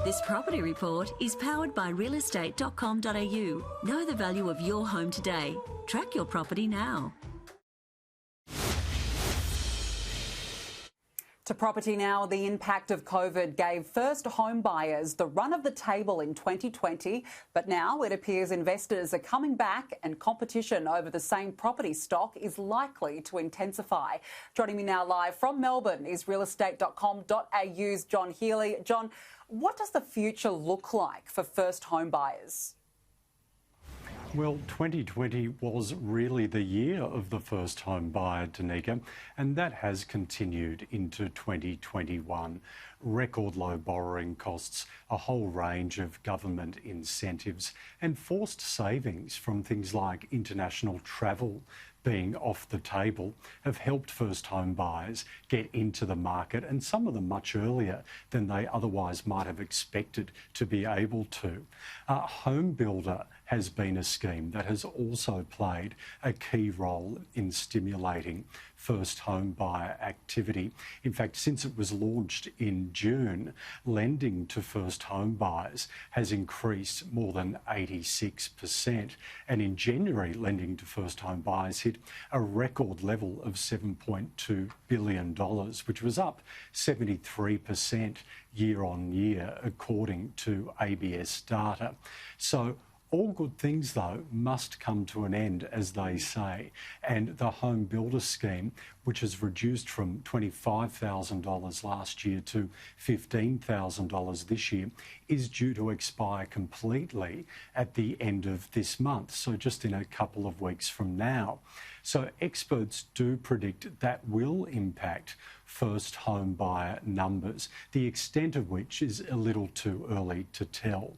This property report is powered by realestate.com.au. Know the value of your home today. Track your property now. To property now, the impact of COVID gave first home buyers the run of the table in 2020, but now it appears investors are coming back and competition over the same property stock is likely to intensify. Joining me now live from Melbourne is realestate.com.au's John Healy. John, what does the future look like for first home buyers? Well, 2020 was really the year of the first home buyer, Danica, and that has continued into 2021. Record low borrowing costs, a whole range of government incentives and forced savings from things like international travel being off the table have helped first home buyers get into the market, and some of them much earlier than they otherwise might have expected to be able to. HomeBuilder has been a scheme that has also played a key role in stimulating first home buyer activity. In fact, since it was launched in June, lending to first home buyers has increased more than 86%. And in January, lending to first home buyers hit a record level of $7.2 billion, which was up 73% year on year, according to ABS data. So all good things, though, must come to an end, as they say, and the HomeBuilder scheme, which has reduced from $25,000 last year to $15,000 this year, is due to expire completely at the end of this month, so just in a couple of weeks from now. So experts do predict that will impact first home buyer numbers, the extent of which is a little too early to tell.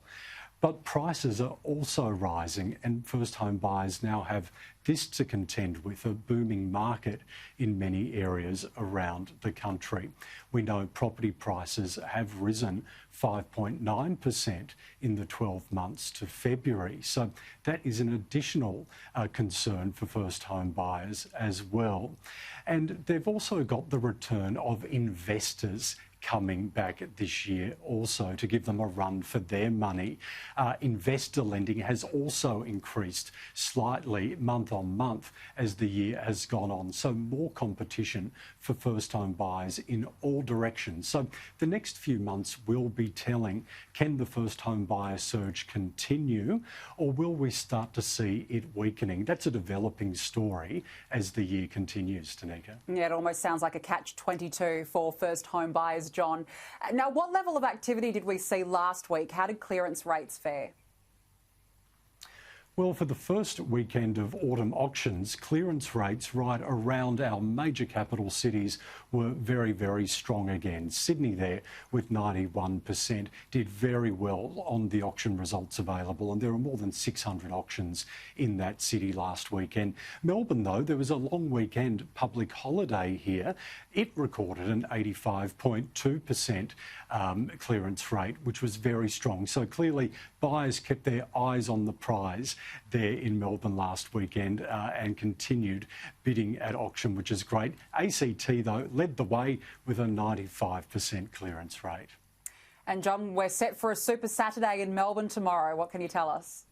But prices are also rising, and first home buyers now have this to contend with: a booming market in many areas around the country. We know property prices have risen 5.9% in the 12 months to February. So that is an additional concern for first home buyers as well. And they've also got the return of investors coming back this year also to give them a run for their money. Investor lending has also increased slightly month on month as the year has gone on. So more competition for first home buyers in all directions. So the next few months will be telling, can the first home buyer surge continue, or will we start to see it weakening? That's a developing story as the year continues, Danica. Yeah, it almost sounds like a catch-22 for first home buyers, John. Now, what level of activity did we see last week? How did clearance rates fare? Well, for the first weekend of autumn auctions, clearance rates right around our major capital cities were very, very strong again. Sydney there with 91% did very well on the auction results available, and there were more than 600 auctions in that city last weekend. Melbourne, though, there was a long weekend public holiday here. It recorded an 85.2% clearance rate, which was very strong. So clearly buyers kept their eyes on the prize there in Melbourne last weekend and continued bidding at auction, which is great. ACT, though, led the way with a 95% clearance rate. And John, we're set for a Super Saturday in Melbourne tomorrow. What can you tell us?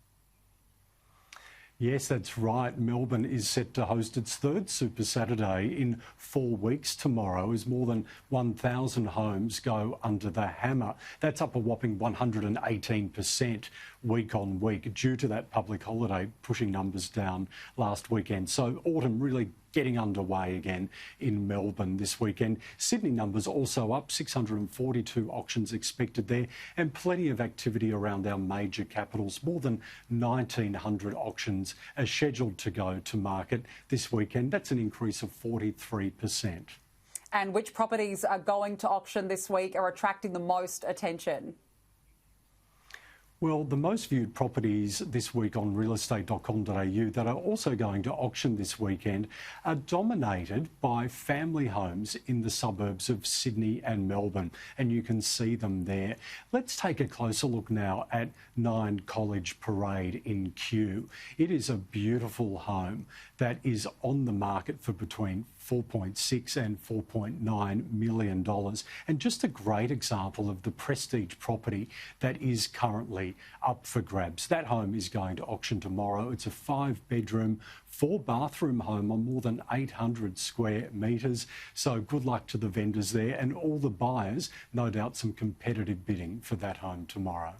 Yes, that's right. Melbourne is set to host its third Super Saturday in 4 weeks tomorrow, as more than 1,000 homes go under the hammer. That's up a whopping 118% week on week due to that public holiday pushing numbers down last weekend. So autumn really getting underway again in Melbourne this weekend. Sydney numbers also up, 642 auctions expected there, and plenty of activity around our major capitals. More than 1,900 auctions are scheduled to go to market this weekend. That's an increase of 43%. And which properties are going to auction this week are attracting the most attention? Well, the most viewed properties this week on realestate.com.au that are also going to auction this weekend are dominated by family homes in the suburbs of Sydney and Melbourne, and you can see them there. Let's take a closer look now at 9 College Parade in Kew. It is a beautiful home that is on the market for between $4.6 and $4.9 million. And just a great example of the prestige property that is currently up for grabs. That home is going to auction tomorrow. It's a 5-bedroom, 4-bathroom home on more than 800 square metres. So good luck to the vendors there and all the buyers. No doubt some competitive bidding for that home tomorrow.